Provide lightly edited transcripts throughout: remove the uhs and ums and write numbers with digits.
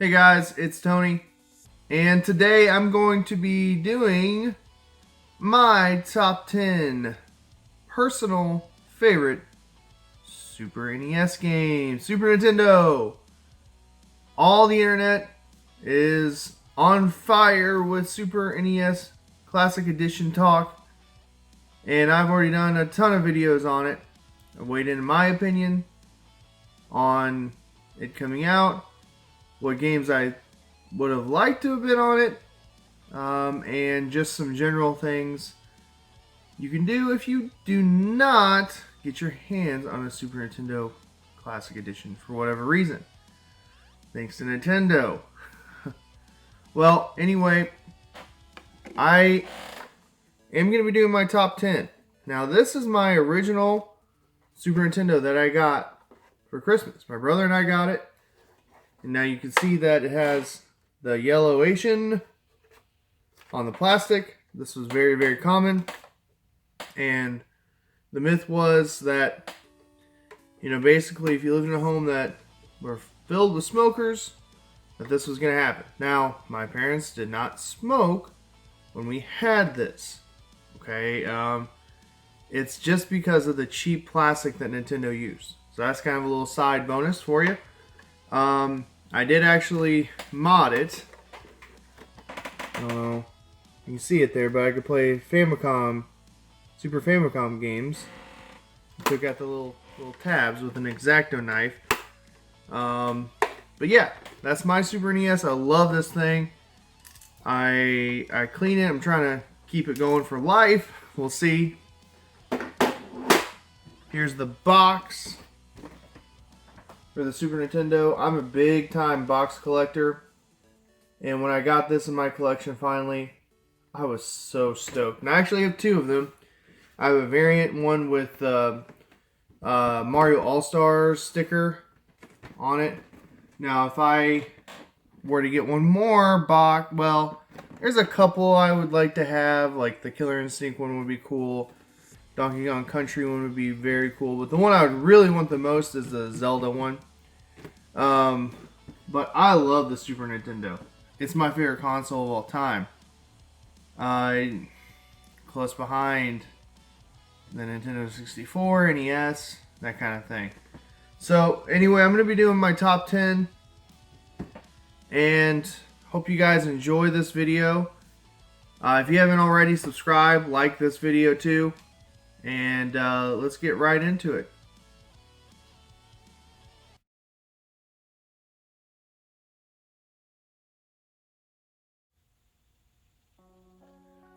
Hey guys, it's Tony, and today I'm going to be doing my top 10 personal favorite Super NES games. Super Nintendo! All the internet is on fire with Super NES Classic Edition talk, and I've already done a ton of videos on it. I've weighed in my opinion on it coming out, what games I would have liked to have been on it, and just some general things you can do if you do not get your hands on a Super Nintendo Classic Edition for whatever reason. Thanks to Nintendo. Well, anyway, I am going to be doing my top 10. Now, this is my original Super Nintendo that I got for Christmas. My brother and I got it. And now you can see that it has the yellowish on the plastic. This was very, very common. And the myth was that, basically if you lived in a home that were filled with smokers, that this was going to happen. Now, my parents did not smoke when we had this. Okay? It's just because of the cheap plastic that Nintendo used. So that's kind of a little side bonus for you. I did actually mod it. You can see it there, but I could play Famicom, Super Famicom games. I took out the little tabs with an X-Acto knife. But yeah, that's my Super NES. I love this thing. I clean it. I'm trying to keep it going for life. We'll see. Here's the box for the Super Nintendo. I'm a big time box collector, and when I got this in my collection finally, I was so stoked. And I actually have two of them. I have a variant one with Mario All-Stars sticker on it. Now if I were to get one more box, well, there's a couple I would like to have, like the Killer Instinct one would be cool. Donkey Kong Country one would be very cool, but the one I would really want the most is the Zelda one. But I love the Super Nintendo. It's my favorite console of all time. Close behind the Nintendo 64, NES, that kind of thing. So anyway, I'm going to be doing my top 10, and hope you guys enjoy this video. If you haven't already, subscribe, like this video too. And let's get right into it.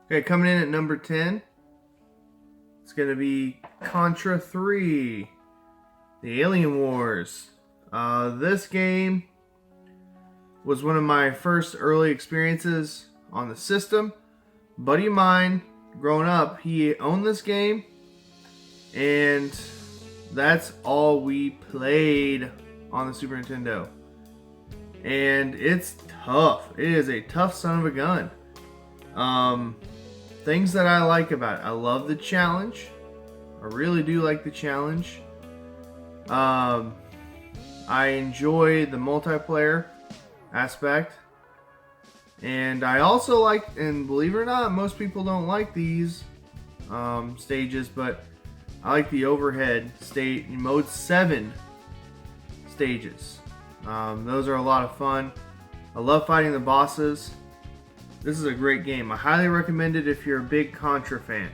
Okay, coming in at number 10, it's going to be Contra 3, The Alien Wars. This game was one of my first early experiences on the system. A buddy of mine, growing up, he owned this game. And that's all we played on the Super Nintendo. And it's tough. It is a tough son of a gun. Things that I like about it. I love the challenge. I really do like the challenge. I enjoy the multiplayer aspect. And I also like, and believe it or not, most people don't like these stages, but I like the overhead state mode 7 stages. Those are a lot of fun. I love fighting the bosses. This is a great game. I highly recommend it if you're a big Contra fan.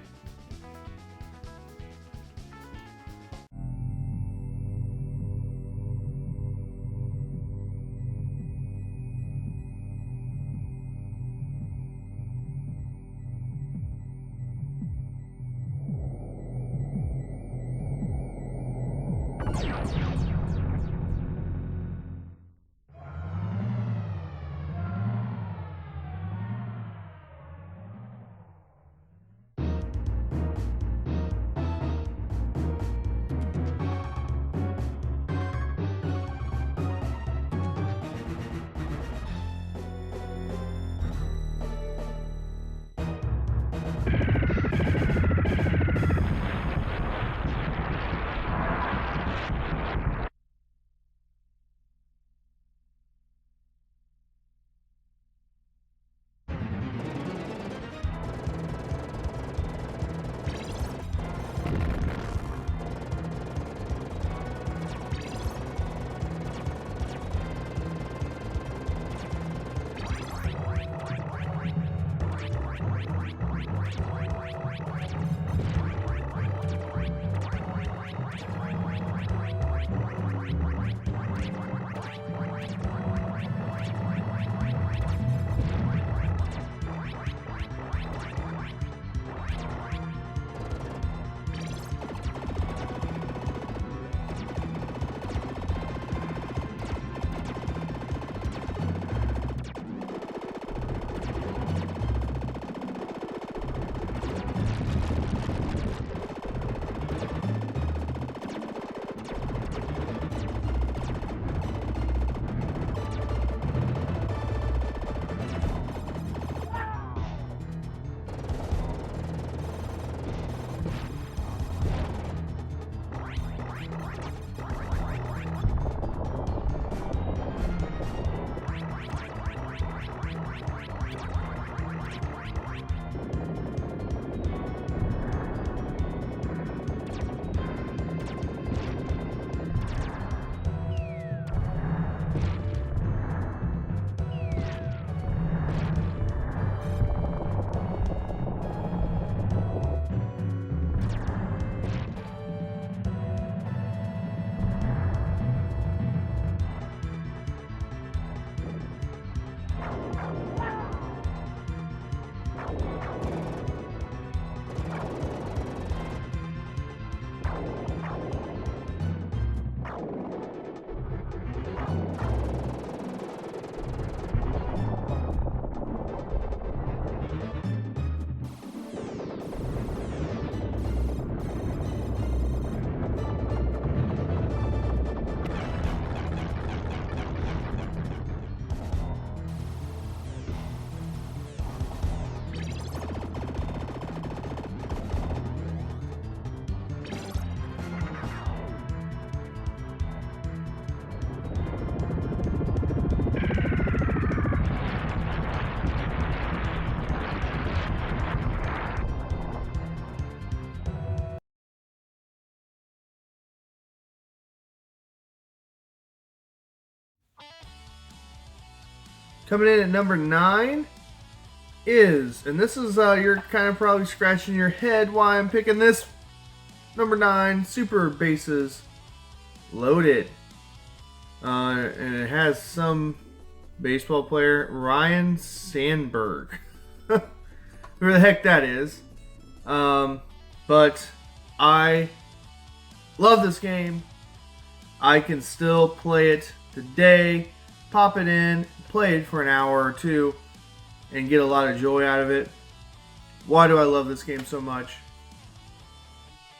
Coming in at number 9 is, and this is, you're kind of probably scratching your head why I'm picking this. Number 9, Super Bases Loaded. And it has some baseball player, Ryan Sandberg. Who the heck that is. But I love this game. I can still play it today, pop it in, play it for an hour or two, and get a lot of joy out of it. Why do I love this game so much?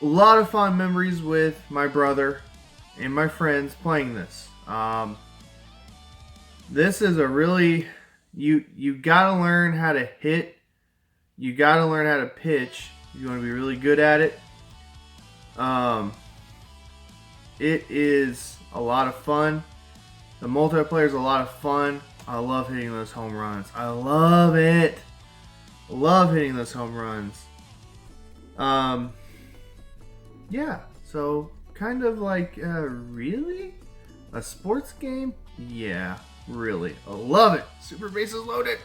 A lot of fond memories with my brother and my friends playing this. This is a really, you gotta learn how to hit. You gotta learn how to pitch. You want to be really good at it. It is a lot of fun. The multiplayer is a lot of fun. I love hitting those home runs. I love it. Love hitting those home runs. Yeah, so kind of like, really? A sports game? Yeah, really. I love it. Super Bases Loaded.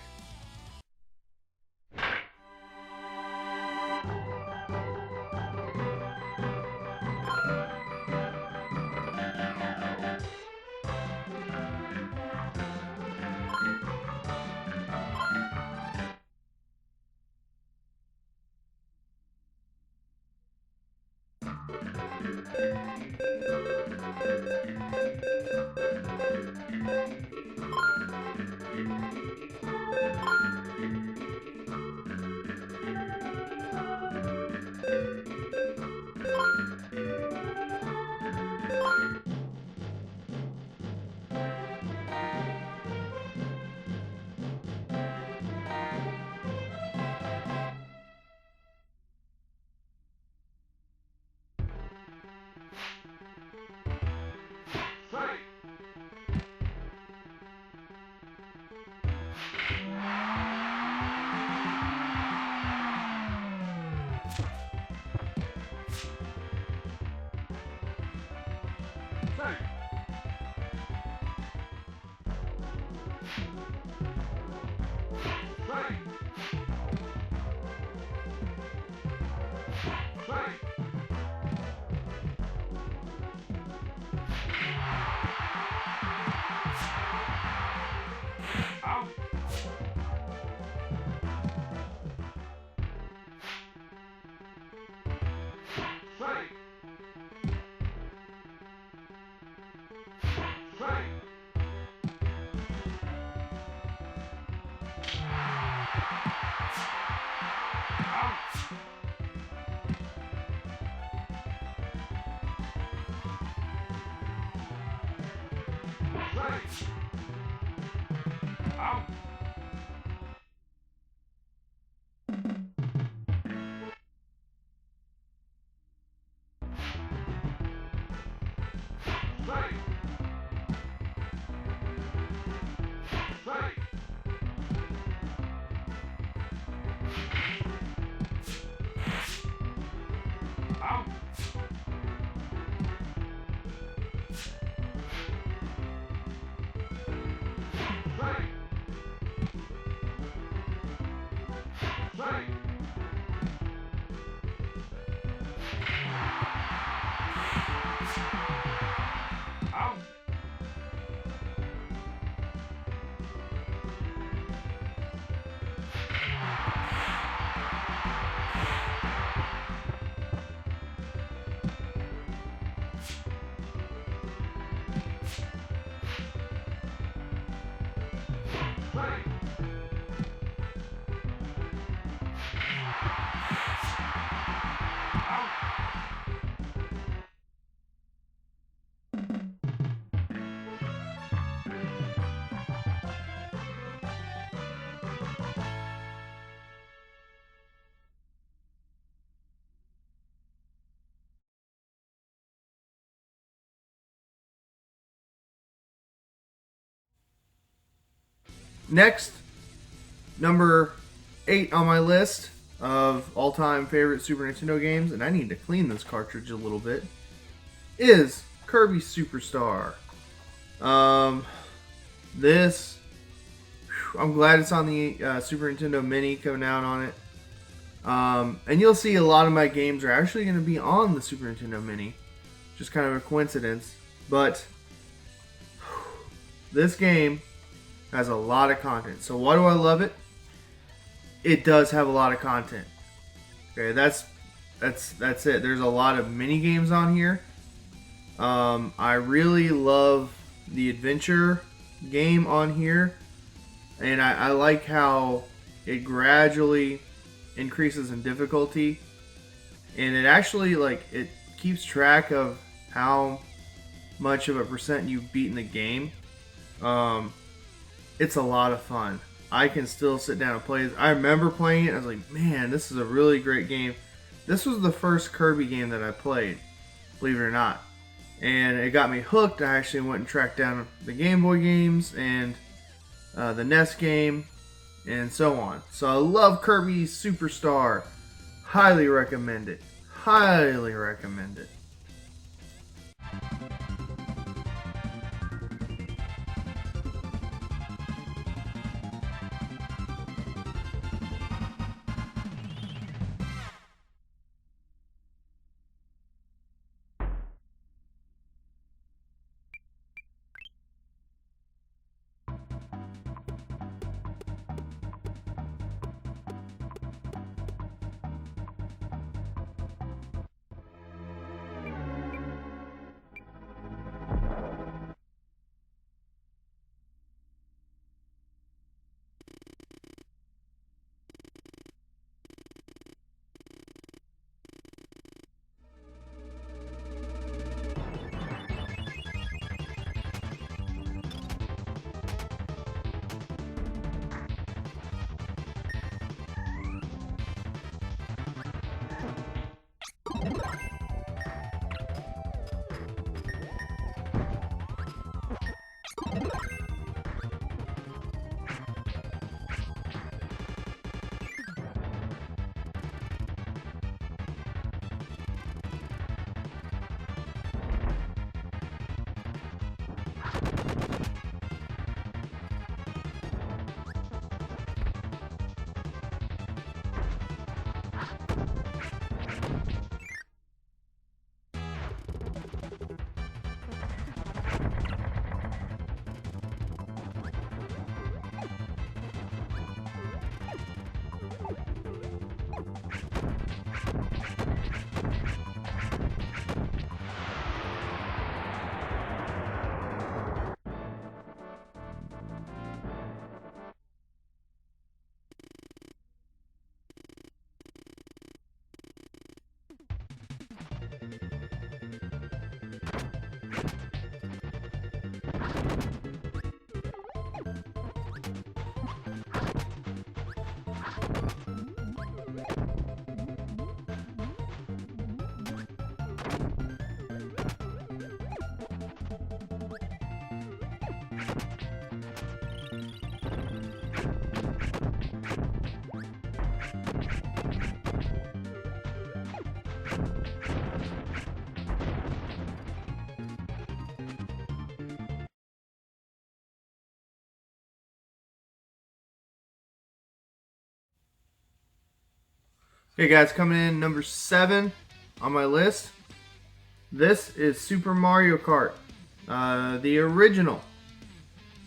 Next, number 8 on my list of all-time favorite Super Nintendo games, and I need to clean this cartridge a little bit, is Kirby Superstar. This, I'm glad it's on the Super Nintendo Mini coming out on it. And you'll see a lot of my games are actually going to be on the Super Nintendo Mini. Just kind of a coincidence. But this game has a lot of content. So why do I love it? It does have a lot of content. Okay, that's it. There's a lot of mini games on here. I really love the adventure game on here, and I like how it gradually increases in difficulty, and it actually it keeps track of how much of a percent you've beaten the game. It's a lot of fun. I can still sit down and play this. I remember playing it. I was like, man, this is a really great game. This was the first Kirby game that I played, believe it or not. And it got me hooked. I actually went and tracked down the Game Boy games and the NES game and so on. So I love Kirby Superstar. Highly recommend it. Highly recommend it. Okay guys, coming in number 7 on my list. This is Super Mario Kart. The original.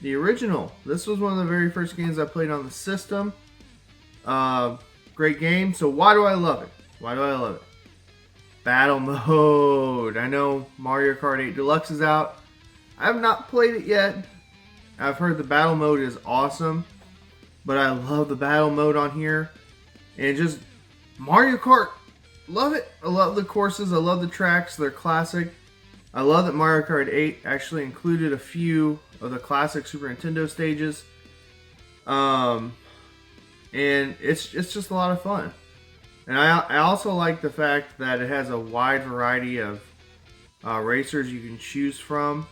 This was one of the very first games I played on the system. Great game. So why do I love it? Battle mode. I know Mario Kart 8 Deluxe is out. I have not played it yet. I've heard the battle mode is awesome. But I love the battle mode on here. And just Mario Kart, love it. I love the courses. I love the tracks. They're classic. I love that Mario Kart 8 actually included a few of the classic Super Nintendo stages. And it's just a lot of fun. And I also like the fact that it has a wide variety of racers you can choose from.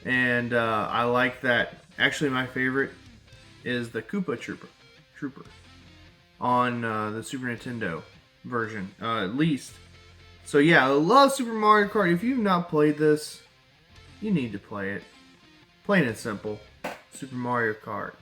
And I like that. Actually, my favorite is the Koopa Trooper on the Super Nintendo version, at least. So yeah, I love Super Mario Kart. If you've not played this, you need to play it. Plain and simple, Super Mario Kart.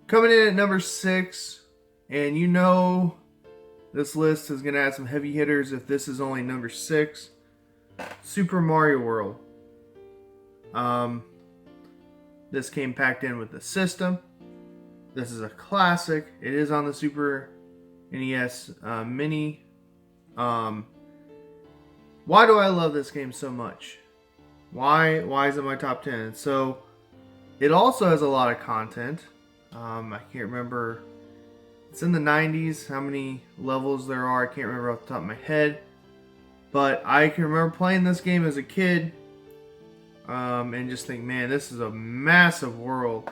Coming in at number 6, and you know this list is going to add some heavy hitters if this is only number 6, Super Mario World. This came packed in with the system. This is a classic. It is on the Super NES Mini. Why do I love this game so much? Why is it my top 10? So, it also has a lot of content. I can't remember. It's in the 90s, how many levels there are. I can't remember off the top of my head. But I can remember playing this game as a kid. And just think, man, this is a massive world.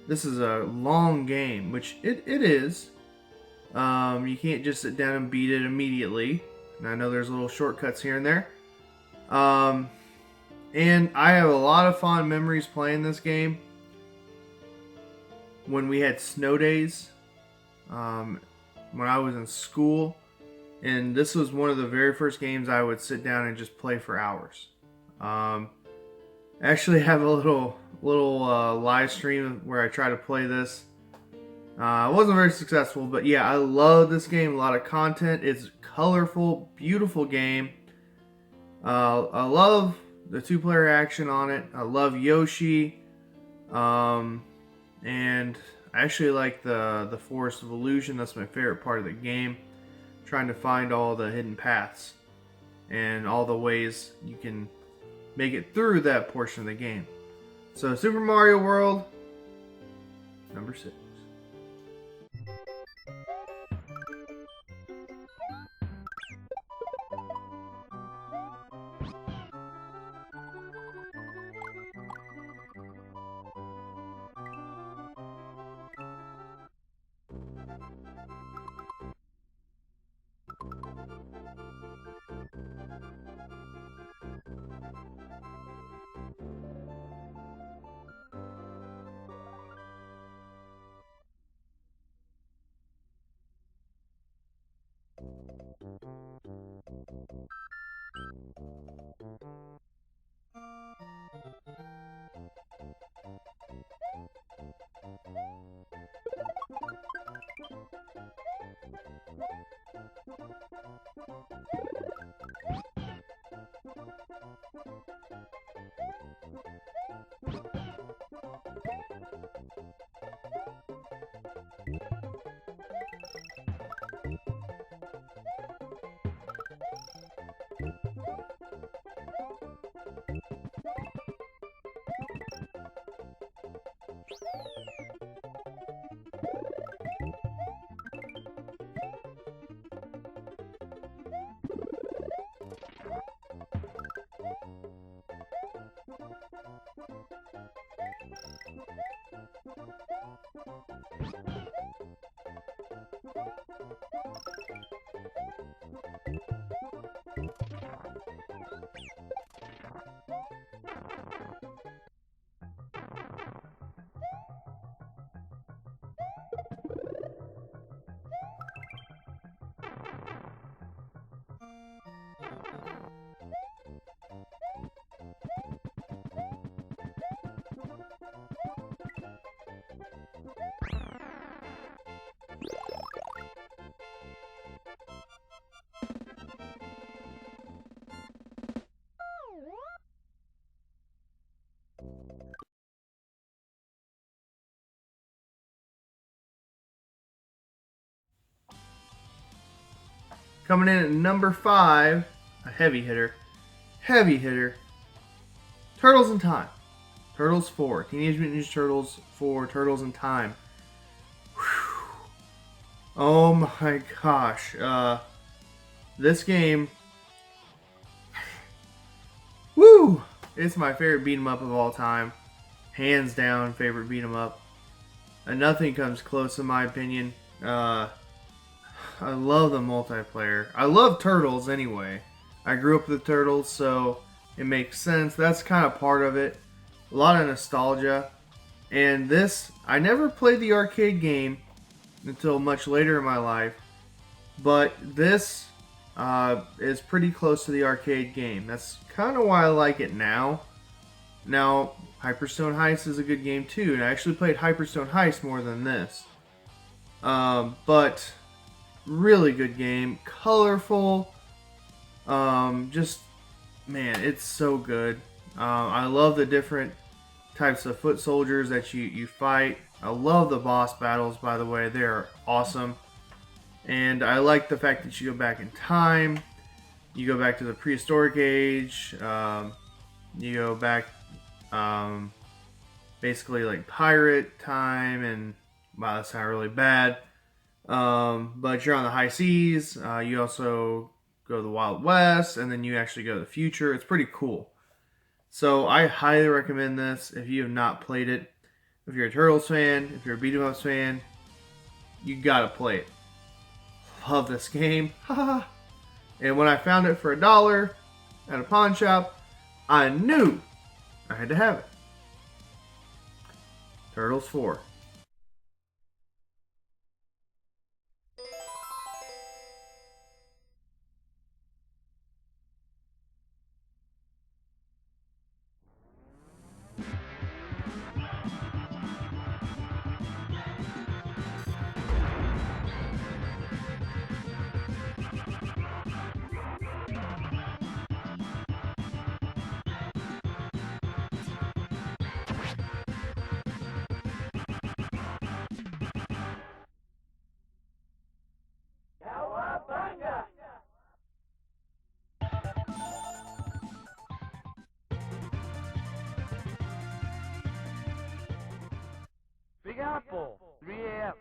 This is a long game, which it is. You can't just sit down and beat it immediately. And I know there's little shortcuts here and there. And I have a lot of fond memories playing this game. When we had snow days. When I was in school. And this was one of the very first games I would sit down and just play for hours. I actually have a little live stream where I try to play this. I wasn't very successful, but yeah, I love this game. A lot of content. It's a colorful, beautiful game. I love the 2-player action on it. I love Yoshi. And I actually like the Forest of Illusion. That's my favorite part of the game. Trying to find all the hidden paths and all the ways you can make it through that portion of the game. So Super Mario World, number 6. Coming in at number 5, a heavy hitter. Turtles in Time. Turtles 4. Teenage Mutant Ninja Turtles 4. Turtles in Time. Whew. Oh my gosh. This game. Woo! It's my favorite beat 'em up of all time. Hands down, favorite beat 'em up. And nothing comes close in my opinion. I love the multiplayer. I love Turtles anyway. I grew up with the Turtles, so it makes sense. That's kind of part of it. A lot of nostalgia. And this, I never played the arcade game until much later in my life. But this is pretty close to the arcade game. That's kind of why I like it now. Now, Hyperstone Heist is a good game too, and I actually played Hyperstone Heist more than this. But really good game, colorful. Just man, it's so good. I love the different types of foot soldiers that you fight. I love the boss battles, by the way, they're awesome. And I like the fact that you go back in time. You go back to the prehistoric age. You go back, basically like pirate time, and wow, that sounds really bad. But you're on the high seas. You also go to the Wild West, and then you actually go to the future. It's pretty cool. So I highly recommend this if you have not played it. If you're a Turtles fan, if you're a beat 'em ups fan, you gotta play it. Love this game. And when I found it for $1 at a pawn shop, I knew I had to have it. Turtles 4. Big Apple, 3 a.m.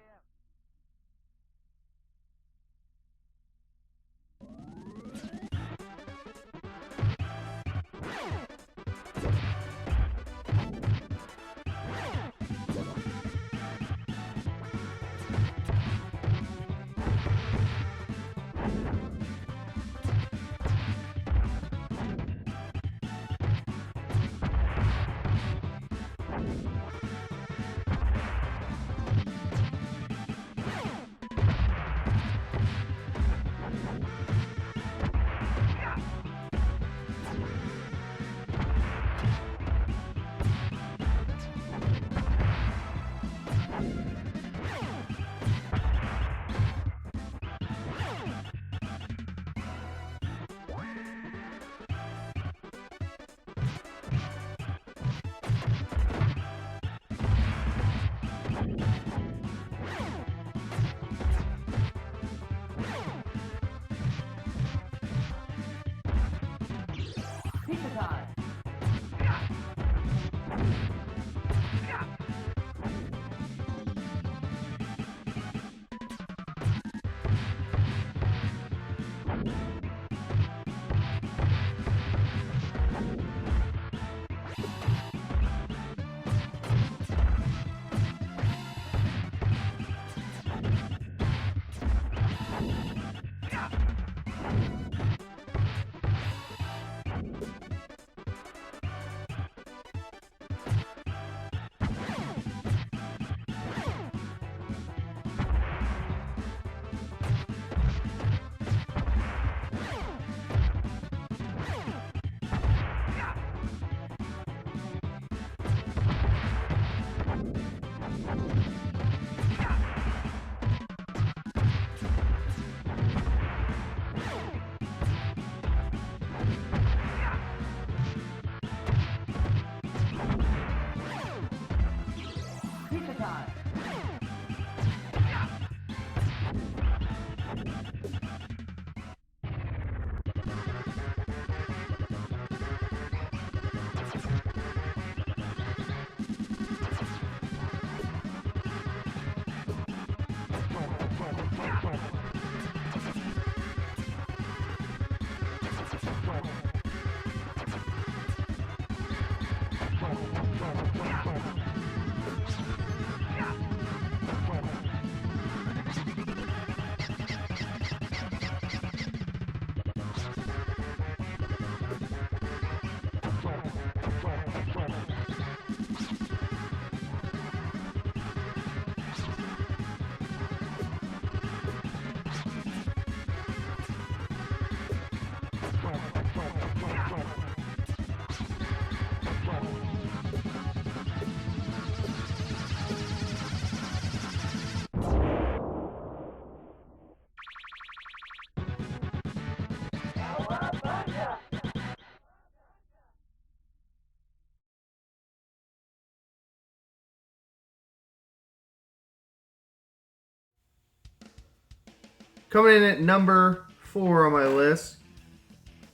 Coming in at number 4 on my list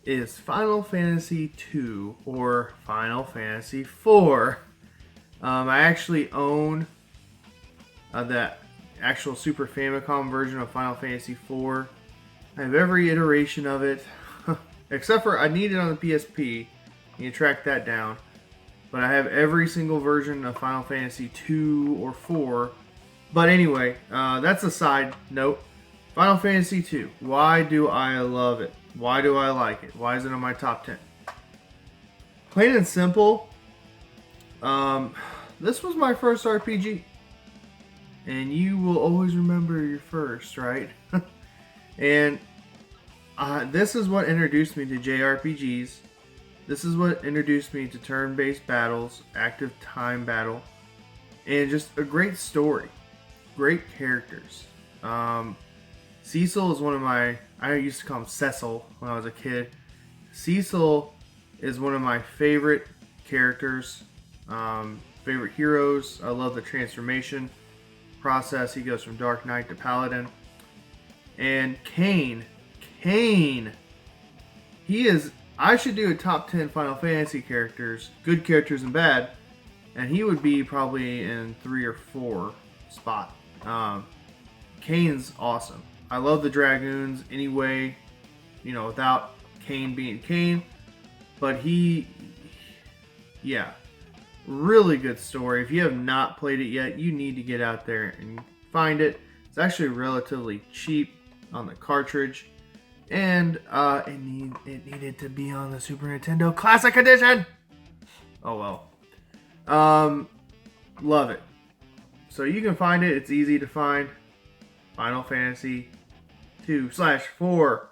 is Final Fantasy II or Final Fantasy IV. I actually own the actual Super Famicom version of Final Fantasy IV. I have every iteration of it, except for I need it on the PSP. You track that down. But I have every single version of Final Fantasy II or IV. But anyway, that's a side note. Final Fantasy II. Why do I love it? Why do I like it? Why is it on my top 10? Plain and simple, this was my first RPG. And you will always remember your first, right? And this is what introduced me to JRPGs. This is what introduced me to turn-based battles, active time battle, and just a great story. Great characters. Cecil is one of my... I used to call him Cecil when I was a kid. Cecil is one of my favorite characters. Favorite heroes. I love the transformation process. He goes from Dark Knight to Paladin. And Kain. He is... I should do a top 10 Final Fantasy characters, good characters and bad, and he would be probably in 3 or 4 spot. Kain's awesome. I love the Dragoons anyway, you know, without Kain being Kain, but yeah, really good story. If you have not played it yet, you need to get out there and find it. It's actually relatively cheap on the cartridge. And it needed to be on the Super Nintendo Classic Edition. Oh well. Love it. So you can find it. It's easy to find. Final Fantasy 2/4.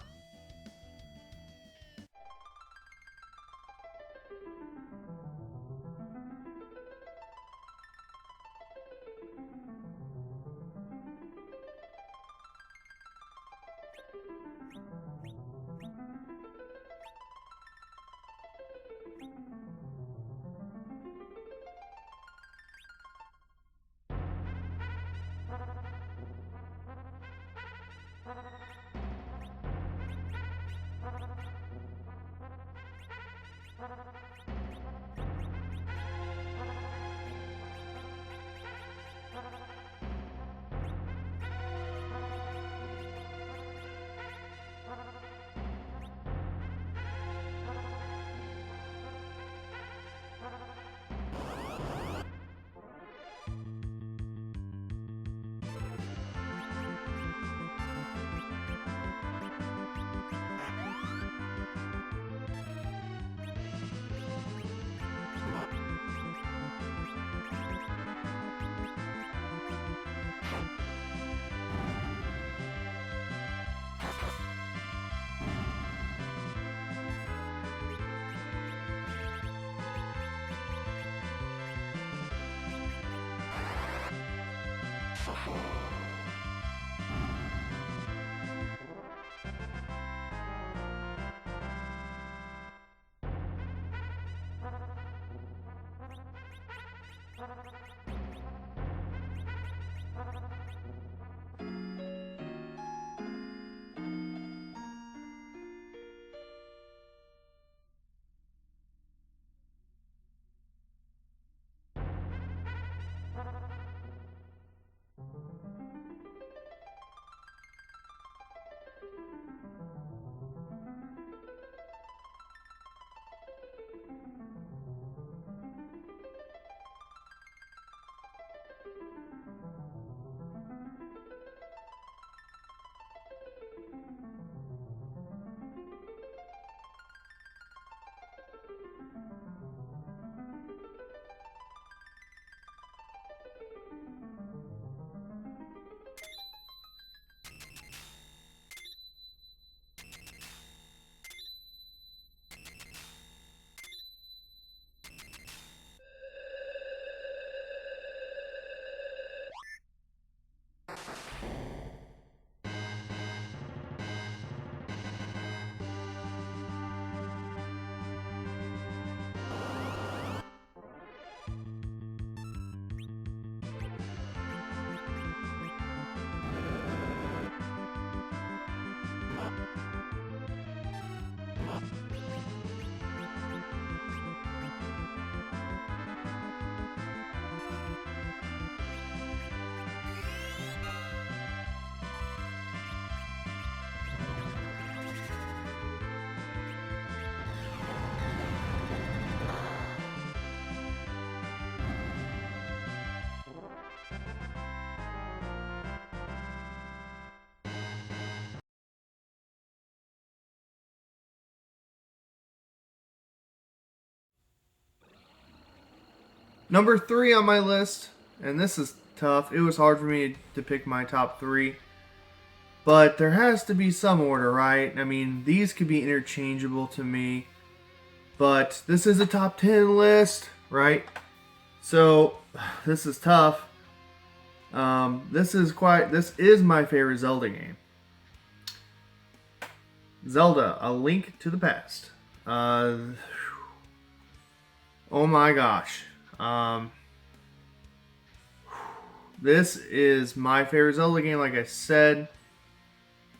Number 3 on my list, and this is tough. It was hard for me to pick my top 3. But there has to be some order, right? I mean, these could be interchangeable to me. But this is a top 10 list, right? So, this is tough. This is my favorite Zelda game. Zelda, A Link to the Past. Oh my gosh. This is my favorite Zelda game, like I said.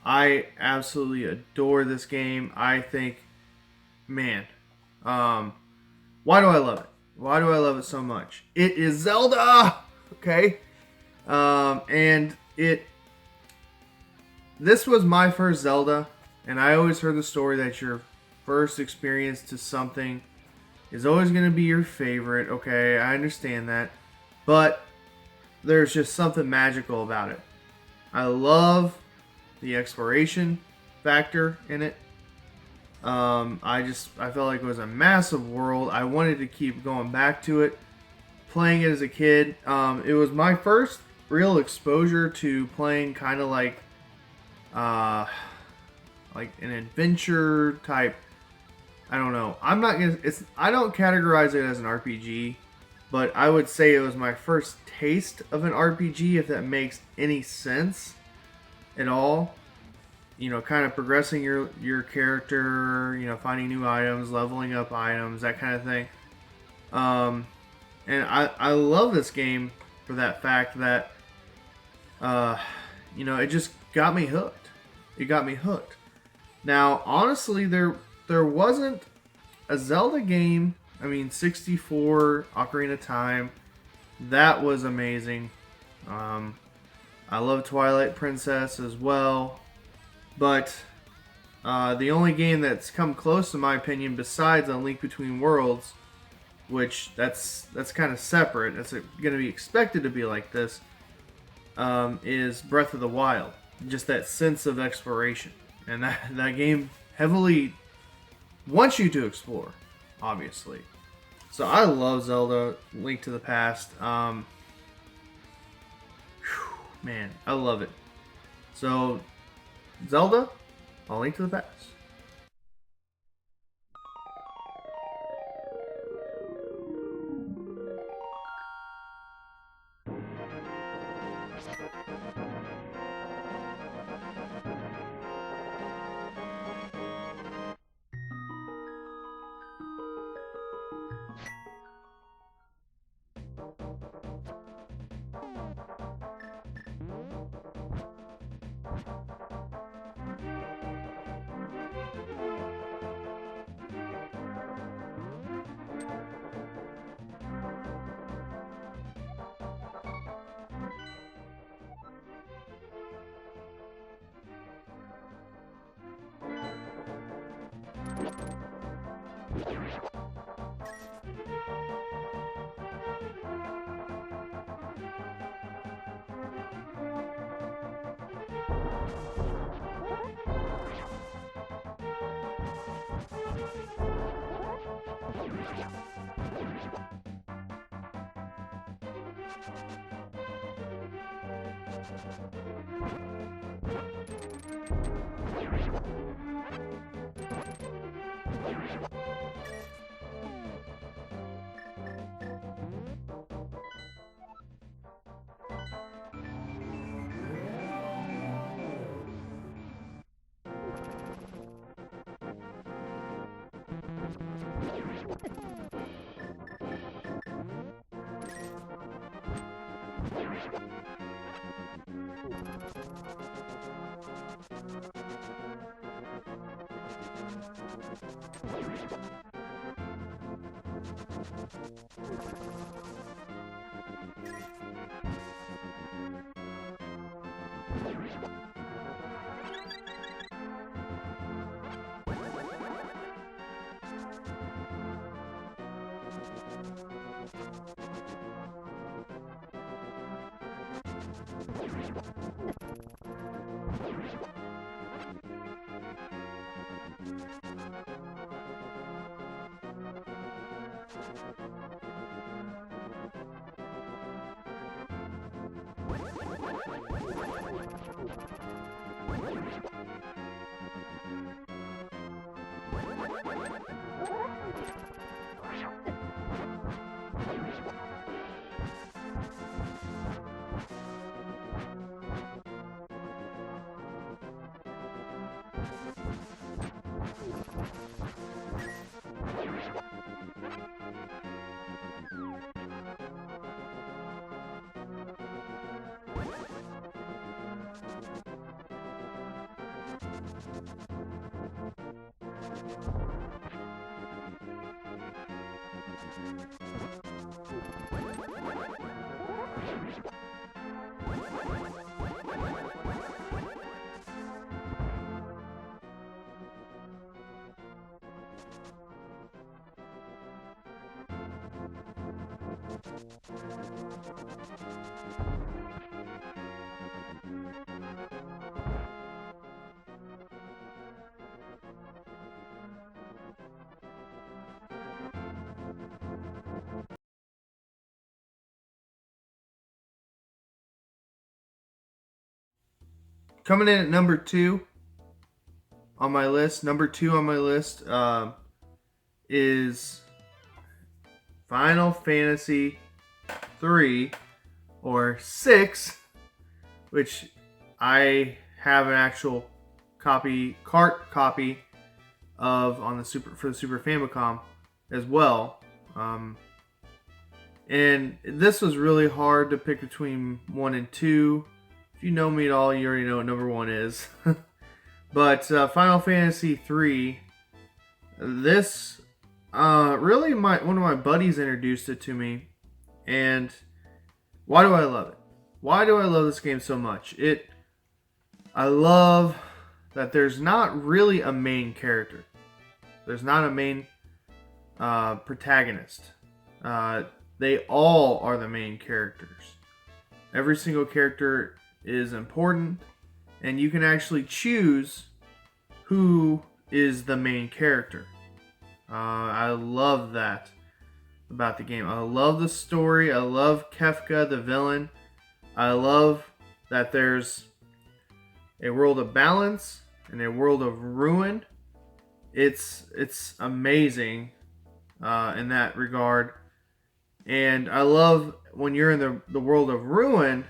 I absolutely adore this game. I think, man, why do I love it? Why do I love it so much? It is Zelda! Okay? This was my first Zelda, and I always heard the story that your first experience to something is always going to be your favorite. Okay, I understand that. But there's just something magical about it. I love the exploration factor in it. I felt like it was a massive world. I wanted to keep going back to it, playing it as a kid. It was my first real exposure to playing kind of like an adventure type. I don't know. I don't categorize it as an RPG, but I would say it was my first taste of an RPG, if that makes any sense at all. You know, kind of progressing your character, you know, finding new items, leveling up items, that kind of thing. And I love this game for that fact that, you know, it just got me hooked. It got me hooked. Now, honestly, there wasn't a Zelda game. I mean, 64, Ocarina of Time. That was amazing. I love Twilight Princess as well. But the only game that's come close, in my opinion, besides A Link Between Worlds, which that's kind of separate, it's going to be expected to be like this, is Breath of the Wild. Just that sense of exploration. And that game heavily wants you to explore, obviously. So I love Zelda Link to the Past. Man, I love it. So, Zelda, A Link to the Past. Coming in at number 2 on my list. Number 2 on my list is Final Fantasy 3 or 6, which I have an actual cart copy of on the for the Super Famicom as well. And this was really hard to pick between 1 and 2. If you know me at all, you already know what number 1 is. But Final Fantasy 3, this really one of my buddies introduced it to me. And why do I love it? Why do I love this game so much? I love that there's not really a main character. There's not a main protagonist. They all are the main characters. Every single character is important, and you can actually choose who is the main character. I love that about the game. I love the story. I love Kefka, the villain. I love that there's a world of balance and a world of ruin. It's amazing in that regard. And I love when you're in the world of ruin,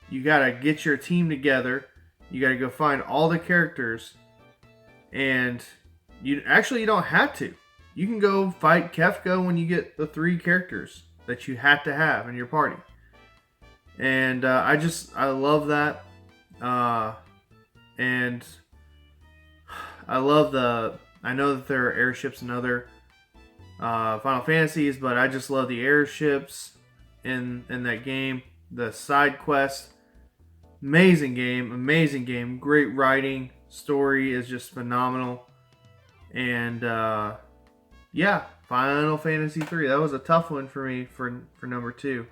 you gotta get your team together. You gotta go find all the characters. And you don't have to. You can go fight Kefka when you get the 3 characters that you have to have in your party. And I love that. And I love I know that there are airships in other Final Fantasies, but I just love the airships in that game. The side quest, amazing game. Great writing, story is just phenomenal. And yeah, Final Fantasy 3. That was a tough one for me for number 2.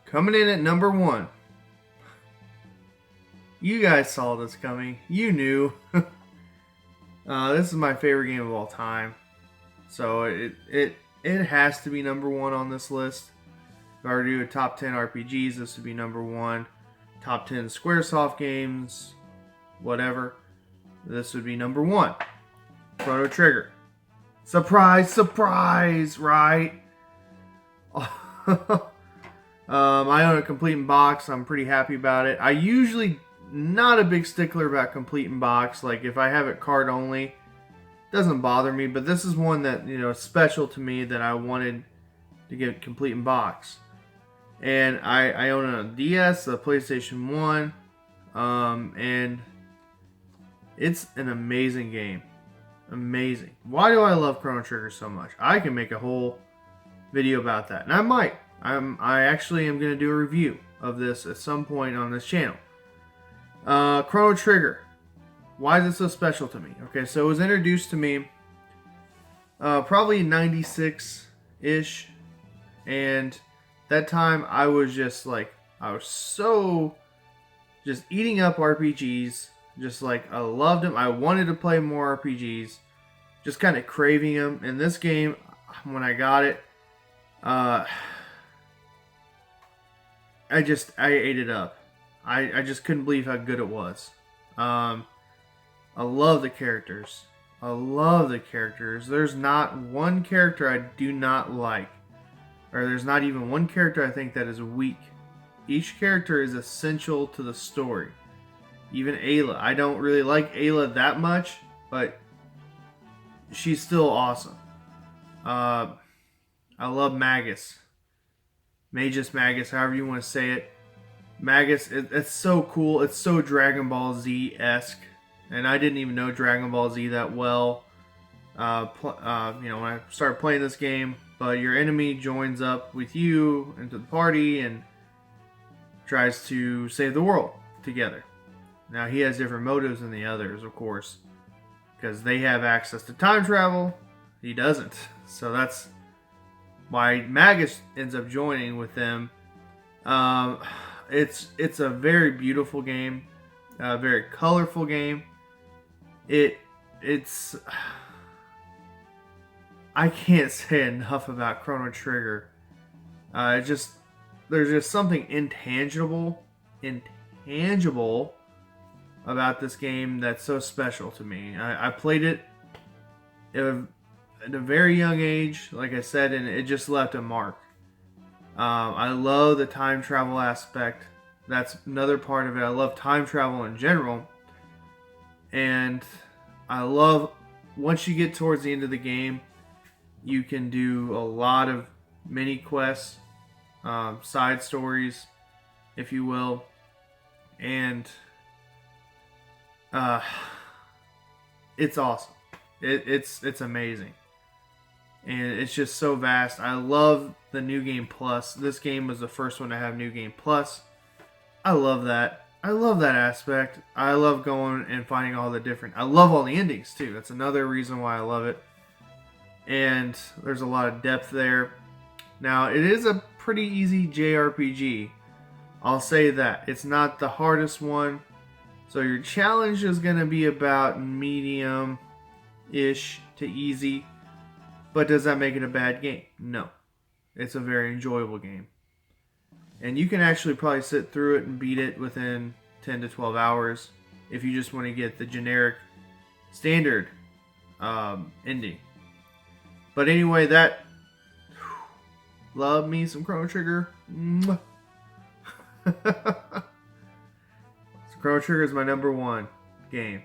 Coming in at number 1. You guys saw this coming. You knew. This is my favorite game of all time. So it has to be number 1 on this list. If I were to do a top 10 RPGs, this would be number 1. Top 10 Squaresoft games, whatever. This would be number 1. Chrono Trigger. Surprise, surprise, right? I own a complete in box. I'm pretty happy about it. I usually not a big stickler about complete in box. Like if I have it card only, doesn't bother me. But this is one that is special to me that I wanted to get complete in box. And I own a DS, a PlayStation 1, and it's an amazing game. Amazing. Why do I love Chrono Trigger so much? I can make a whole video about that, and I might. I actually am going to do a review of this at some point on this channel. Chrono Trigger. Why is it so special to me? Okay, so it was introduced to me probably 96-ish. And that time I was just like, I was so just eating up RPGs. Just like, I loved them. I wanted to play more RPGs. Just kind of craving them. And this game, when I got it, I ate it up. I just couldn't believe how good it was. I love the characters. I love the characters. There's not one character I do not like. Or there's not even one character I think that is weak. Each character is essential to the story. Even Ayla. I don't really like Ayla that much, but she's still awesome. I love Magus. Magus, however you want to say it. Magus, it's so cool. It's so Dragon Ball Z-esque. And I didn't even know Dragon Ball Z that well. When I started playing this game. But your enemy joins up with you into the party and tries to save the world together. Now, he has different motives than the others, of course. Because they have access to time travel. He doesn't. So that's why Magus ends up joining with them. It's a very beautiful game, a very colorful game. It's I can't say enough about Chrono Trigger. There's just something intangible about this game that's so special to me. I played it at a very young age, like I said, and it just left a mark. I love the time travel aspect. That's another part of it. I love time travel in general. And I love, once you get towards the end of the game, you can do a lot of mini quests, side stories, if you will. And it's awesome. It's amazing. And it's just so vast. I love the New Game Plus. This game was the first one to have New Game Plus. I love that. I love that aspect. I love going and finding all the different... I love all the endings, too. That's another reason why I love it. And there's a lot of depth there. Now, it is a pretty easy JRPG. I'll say that. It's not the hardest one. So your challenge is going to be about medium-ish to easy. But does that make it a bad game? No. It's a very enjoyable game. And you can actually probably sit through it and beat it within 10 to 12 hours if you just want to get the generic standard ending. But anyway, love me some Chrono Trigger. So Chrono Trigger is my number 1 game.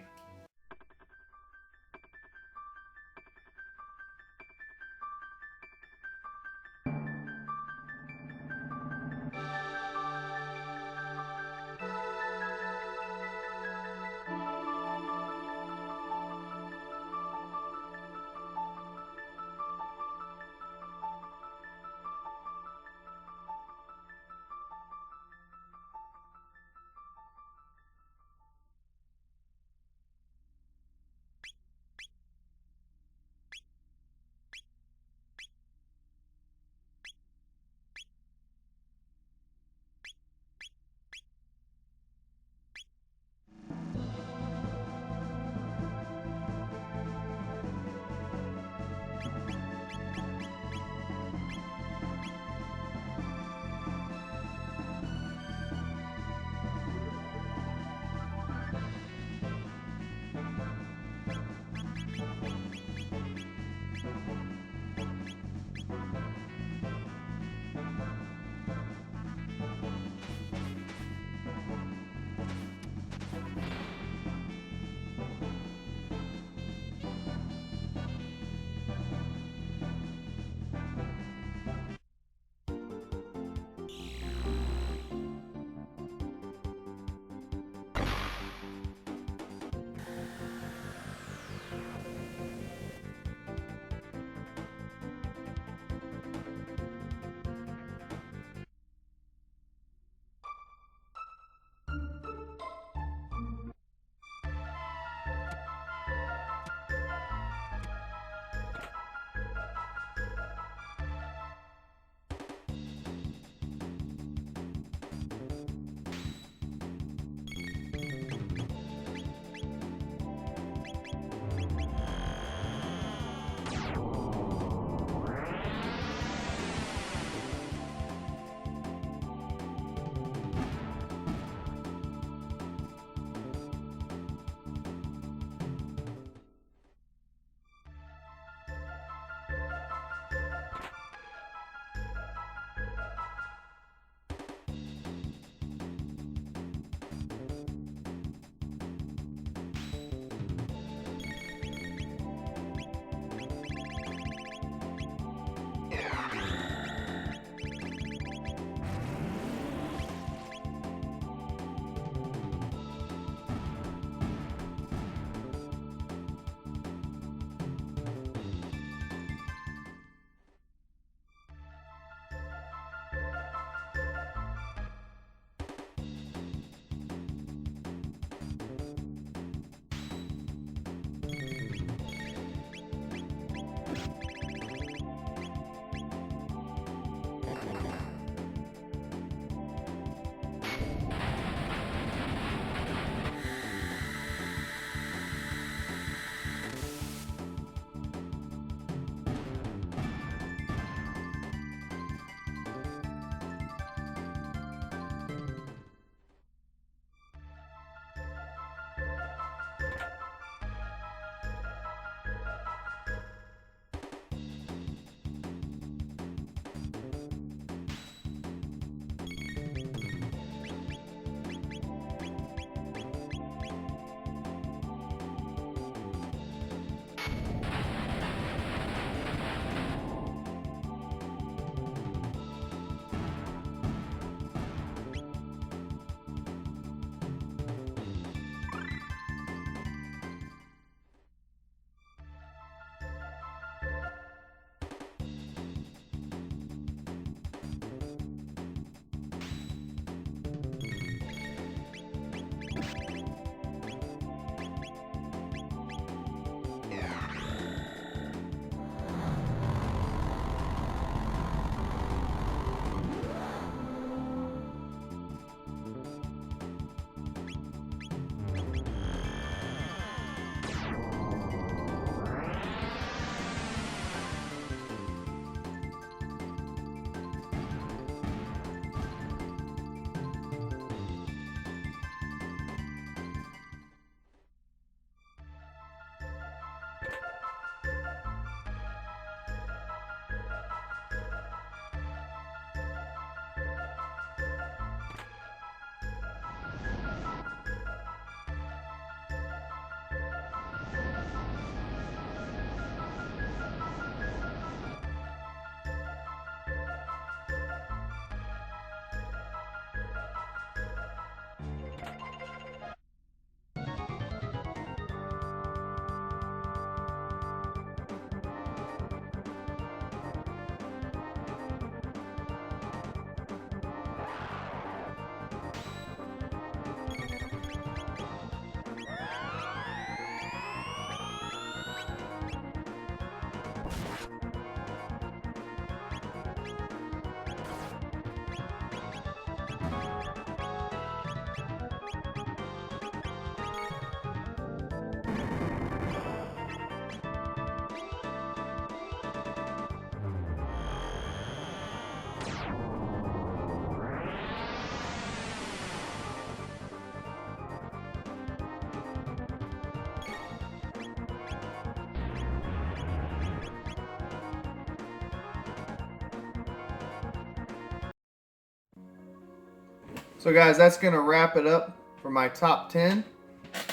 So guys, that's going to wrap it up for my top 10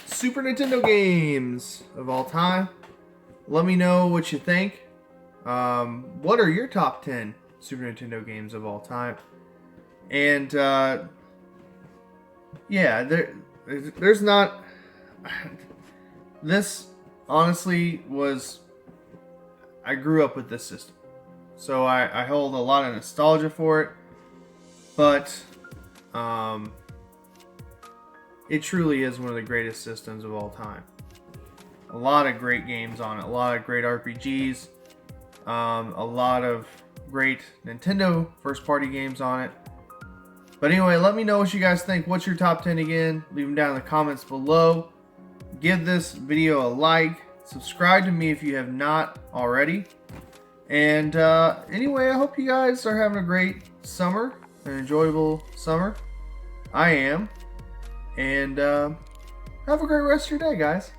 Super Nintendo games of all time. Let me know what you think. What are your top 10 Super Nintendo games of all time? And yeah, there's not... This honestly was... I grew up with this system. So I hold a lot of nostalgia for it. But it truly is one of the greatest systems of all time. A lot of great games on it. A lot of great RPGs. A lot of great Nintendo first-party games on it. But anyway, let me know what you guys think. What's your top 10 again? Leave them down in the comments below. Give this video a like. Subscribe to me if you have not already. And anyway, I hope you guys are having a great summer. An enjoyable summer. I am. And have a great rest of your day, guys.